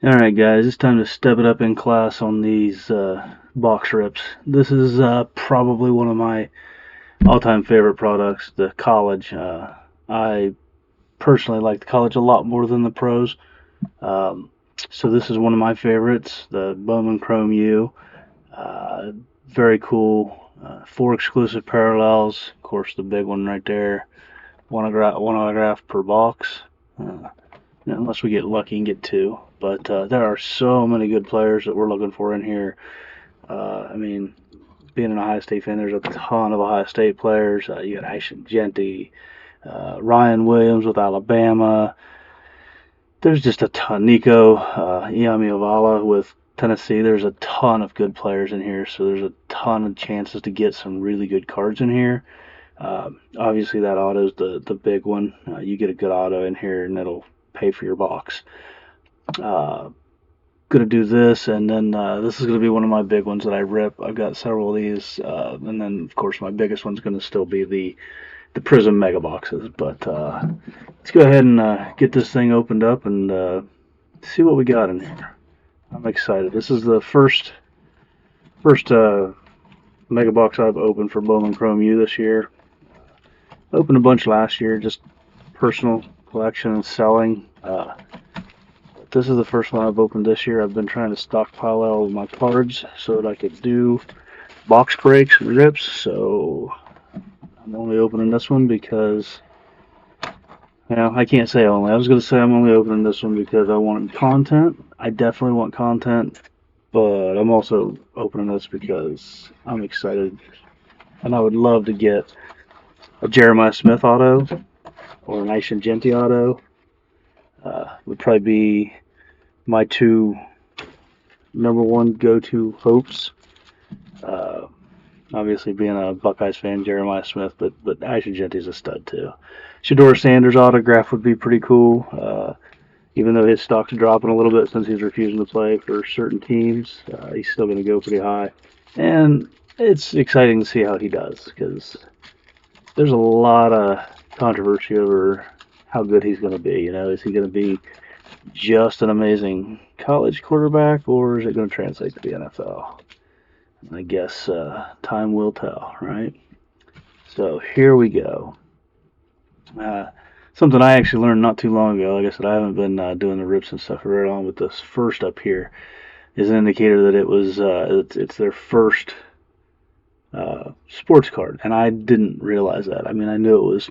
Alright guys, it's time to step it up in class on these box rips. This is probably one of my all-time favorite products, the College. I personally like the College a lot more than the Pros. Um, so this is one of my favorites, the Bowman Chrome U. Uh, Very cool. 4 exclusive parallels. Of course, the big one right there. One autograph per box. Unless we get lucky and get 2. But there are so many good players that we're looking for in here. I mean, being an Ohio State fan, there's a ton of Ohio State players. You got Ashton Genty, Ryan Williams with Alabama. There's just a ton. Nico Iamiovala with Tennessee. There's a ton of good players in here, so there's a ton of chances to get some really good cards in here. Obviously, that auto's the big one. You get a good auto in here, and it'll pay for your box. Gonna do this, and then this is gonna be one of my big ones that I rip. I've got several of these, and then of course my biggest one's gonna still be the Prism Mega Boxes. But let's go ahead and get this thing opened up and see what we got in here. I'm excited. This is the first Mega Box I've opened for Bowman Chrome U this year. Opened a bunch last year, just personal collection and selling. This is the first one I've opened this year. I've been trying to stockpile all of my cards so that I could do box breaks and rips. So I'm only opening this one because, I can't say only. I was going to say I'm only opening this one because I want content. I definitely want content, but I'm also opening this because I'm excited. And I would love to get a Jeremiah Smith auto or an Ashton Genty auto. Would probably be my 2 number 1 go-to hopes. Obviously, being a Buckeyes fan, Jeremiah Smith, but Ashton Genty's a stud too. Shedeur Sanders autograph would be pretty cool. Even though his stock's dropping a little bit since he's refusing to play for certain teams, he's still going to go pretty high. And it's exciting to see how he does because there's a lot of controversy over how good he's going to be. Is he going to be just an amazing college quarterback, or is it going to translate to the NFL? I guess time will tell, right? So here we go. Something I actually learned not too long ago. Like I said, I haven't been doing the rips and stuff for very long, but this first up here is an indicator that it's their first sports card, and I didn't realize that. I mean, I knew it was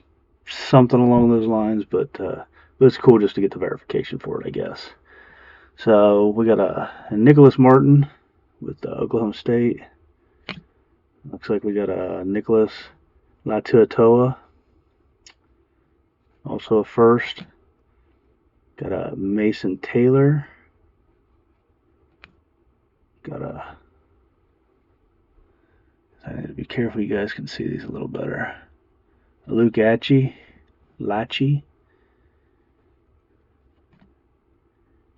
something along those lines, but it's cool just to get the verification for it, I guess. So we got a Nicholas Martin with Oklahoma State. Looks like we got a Nicholas Latuatoa, also a first. Got a Mason Taylor. Got a. I need to be careful. You guys can see these a little better. Luke Lachi.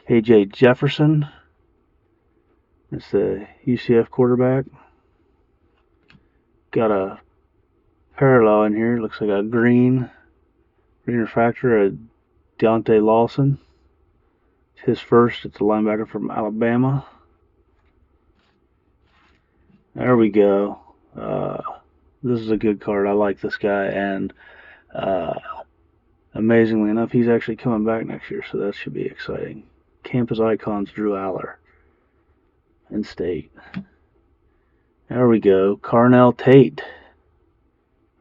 KJ Jefferson. That's the UCF quarterback. Got a parallel in here. Looks like a green refractor, a Deontay Lawson. It's his first. It's a linebacker from Alabama. There we go. This is a good card. I like this guy, and amazingly enough, he's actually coming back next year, so that should be exciting. Campus Icons, Drew Aller, in state. There we go. Carnell Tate.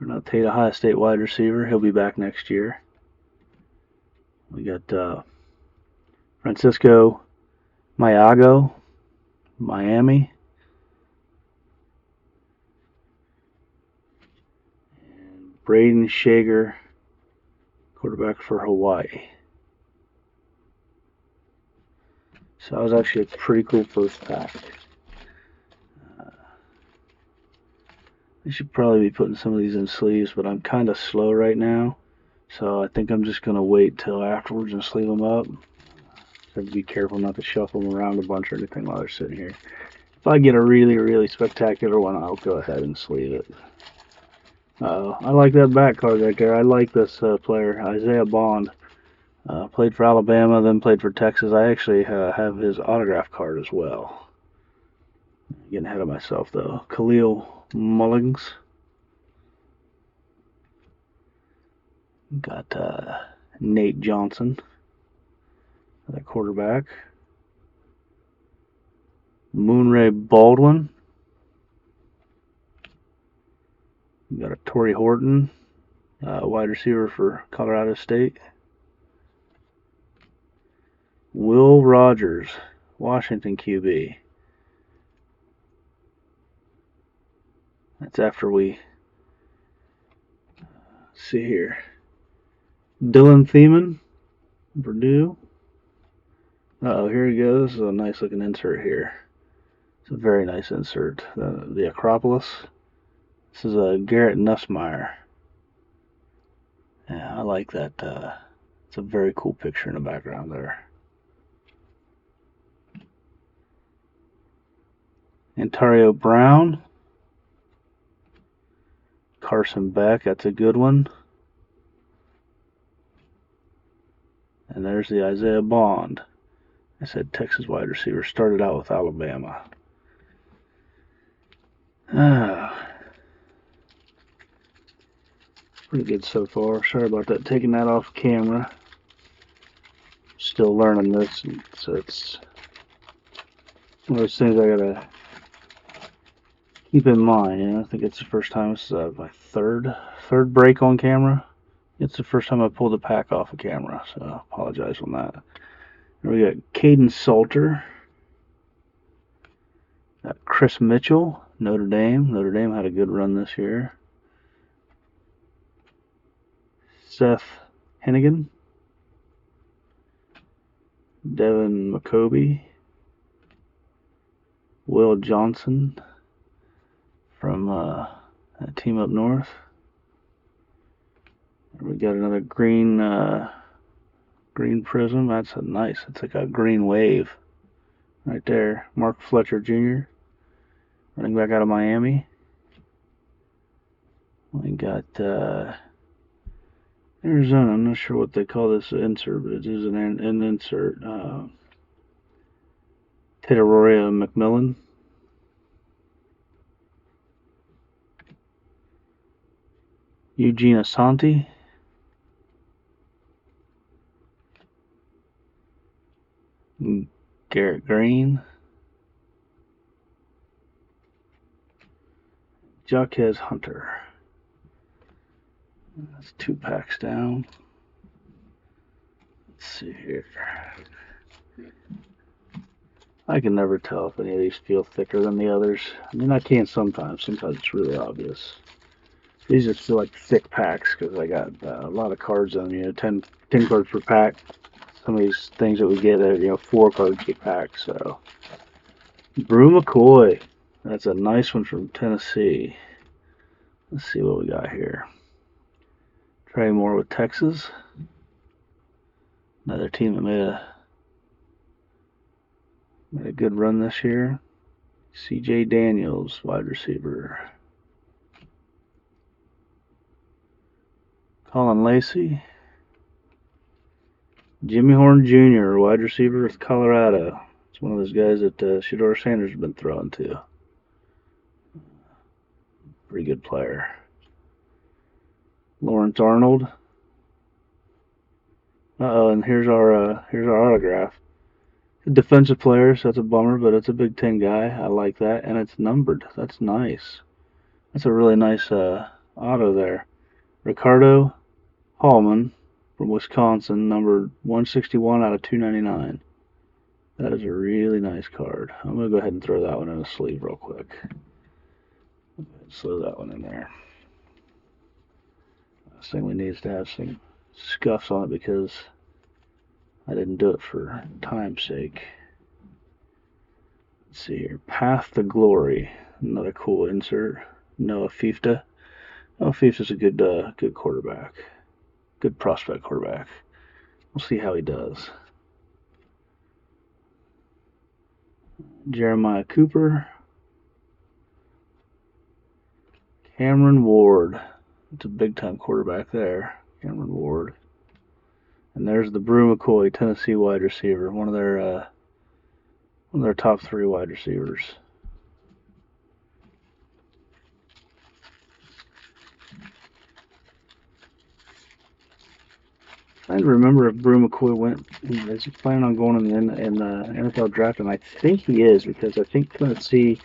Carnell Tate, Ohio State wide receiver. He'll be back next year. We got Francisco Mayago, Miami. And Braden Shager, quarterback for Hawaii. So that was actually a pretty cool first pack. I should probably be putting some of these in sleeves, but I'm kind of slow right now. So I think I'm just going to wait till afterwards and sleeve them up. So be careful not to shuffle them around a bunch or anything while they're sitting here. If I get a really, really spectacular one, I'll go ahead and sleeve it. I like that back card right there. I like this player, Isaiah Bond. Played for Alabama, then played for Texas. I actually have his autograph card as well. Getting ahead of myself though. Khalil Mullings. Got Nate Johnson, that quarterback. Moonray Baldwin. Got a Torrey Horton, wide receiver for Colorado State. Will Rogers, Washington QB. That's after we see here. Dylan Thiemann, Purdue. Uh-oh, here he goes. This is a nice looking insert here. It's a very nice insert. The Acropolis. This is a Garrett Nussmeier. Yeah, I like that. It's a very cool picture in the background there. Ontario Brown. Carson Beck, that's a good one. And there's the Isaiah Bond. I said Texas wide receiver. Started out with Alabama. Pretty good so far. Sorry about that. Taking that off camera. Still learning this, so it's one of those things I gotta keep in mind. You know, I think it's the first time. This is my third break on camera. It's the first time I pulled the pack off of camera, so I apologize on that. Here we got Caden Salter. Got Chris Mitchell, Notre Dame. Notre Dame had a good run this year. Seth Hennigan. Devin McCoby. Will Johnson from that team up north. We got another green prism. That's a nice. It's like a green wave right there. Mark Fletcher Jr. running back out of Miami. We got Arizona. I'm not sure what they call this insert, but it is an insert. Tedororia McMillan. Eugene Asante. Garrett Green. Jaquez Hunter. That's 2 packs down. Let's see here. I can never tell if any of these feel thicker than the others. I mean, I can sometimes. Sometimes it's really obvious. These just feel like thick packs because I got a lot of cards on them. You know, 10 cards per pack. Some of these things that we get are, 4 cards per pack. So, Brew McCoy. That's a nice one from Tennessee. Let's see what we got here. Trey Moore with Texas. Another team that made a good run this year. C.J. Daniels, wide receiver. Colin Lacey. Jimmy Horn Jr., wide receiver with Colorado. It's one of those guys that Shedeur Sanders has been throwing to. Pretty good player. Lawrence Arnold. And here's our autograph. Defensive player, so that's a bummer, but it's a Big Ten guy. I like that, and it's numbered. That's nice. That's a really nice auto there. Ricardo Hallman from Wisconsin, numbered 161 out of 299. That is a really nice card. I'm going to go ahead and throw that one in a sleeve real quick. Slow that one in there. Last thing we need is to have some scuffs on it because I didn't do it for time's sake. Let's see here. Path to Glory. Another cool insert. Noah Fifta. Noah Fifta's a good quarterback. Good prospect quarterback. We'll see how he does. Jeremiah Cooper. Cameron Ward. It's a big time quarterback there. Cameron Ward. And there's the Brew McCoy, Tennessee wide receiver, one of their top 3 wide receivers. I remember if Brew McCoy went. Is he planning on going in the NFL draft? And I think he is, because I think Tennessee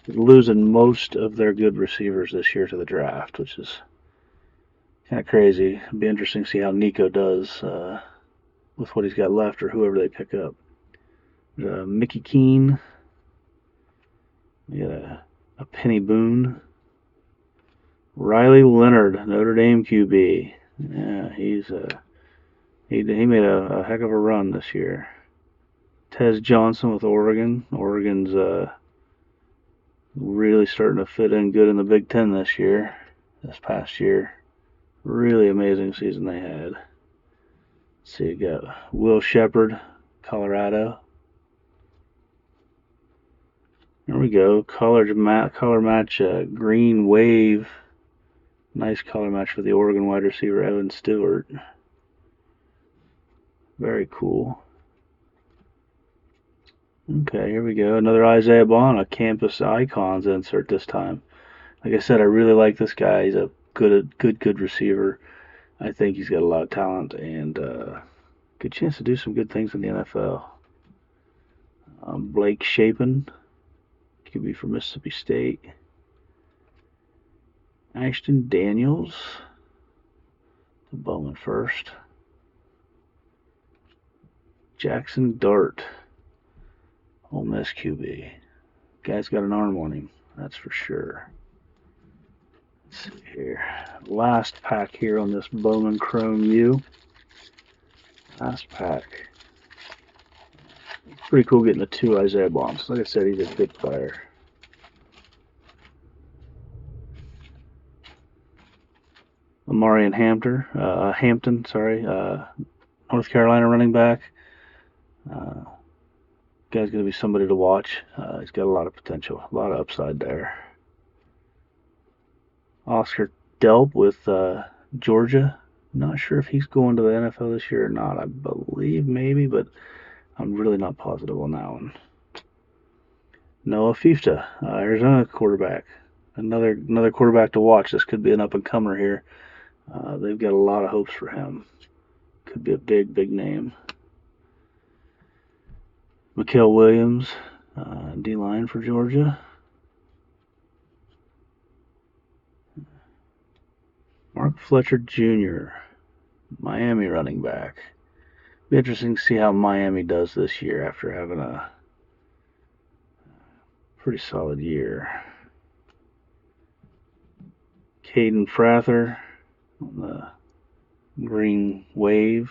is losing most of their good receivers this year to the draft, which is kind of crazy. It'll be interesting to see how Nico does with what he's got left, or whoever they pick up. Mickey Keene. We got a Penny Boone. Riley Leonard, Notre Dame QB. Yeah, he made a heck of a run this year. Tez Johnson with Oregon. Oregon's really starting to fit in good in the Big Ten this past year. Really amazing season they had. Let's see, you got Will Shepard, Colorado. There we go. Color match, green wave. Nice color match for the Oregon wide receiver, Evan Stewart. Very cool. Okay, here we go. Another Isaiah Bond, a Campus Icons insert this time. Like I said, I really like this guy. He's a good receiver. I think he's got a lot of talent and good chance to do some good things in the NFL. Blake Shapen, QB for Mississippi State. Ashton Daniels, the Bowman first. Jackson Dart, Ole Miss QB. Guy's got an arm on him, that's for sure. Let's see here. Last pack here on this Bowman Chrome U. Last pack. Pretty cool getting the 2 Isaiah Bonds. Like I said, he's a good player. Amarian Hampton, North Carolina running back. Guy's going to be somebody to watch. He's got a lot of potential, a lot of upside there. Oscar Delp with Georgia. Not sure if he's going to the NFL this year or not. I believe maybe, but I'm really not positive on that one. Noah Fifta, Arizona quarterback. Another quarterback to watch. This could be an up-and-comer here. They've got a lot of hopes for him. Could be a big name. Mikael Williams, D-line for Georgia. Mark Fletcher Jr., Miami running back. Be interesting to see how Miami does this year after having a pretty solid year. Caden Prather on the green wave.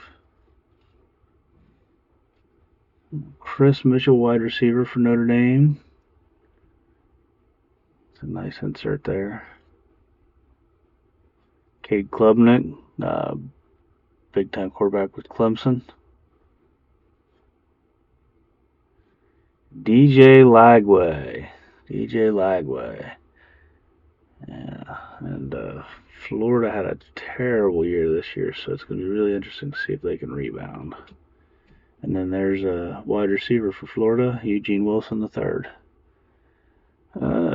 Chris Mitchell, wide receiver for Notre Dame. It's a nice insert there. Cade Klubnik, big-time quarterback with Clemson. DJ Lagway. Yeah, and Florida had a terrible year this year, so it's going to be really interesting to see if they can rebound. And then there's a wide receiver for Florida, Eugene Wilson III.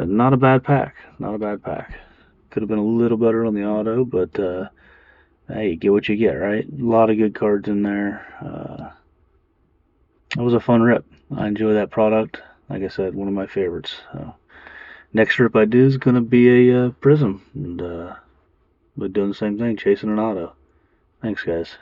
Not a bad pack. Could have been a little better on the auto, but hey, you get what you get, right? A lot of good cards in there. It was a fun rip. I enjoy that product. Like I said, one of my favorites. Next rip I do is going to be a Prism, and we're doing the same thing, chasing an auto. Thanks, guys.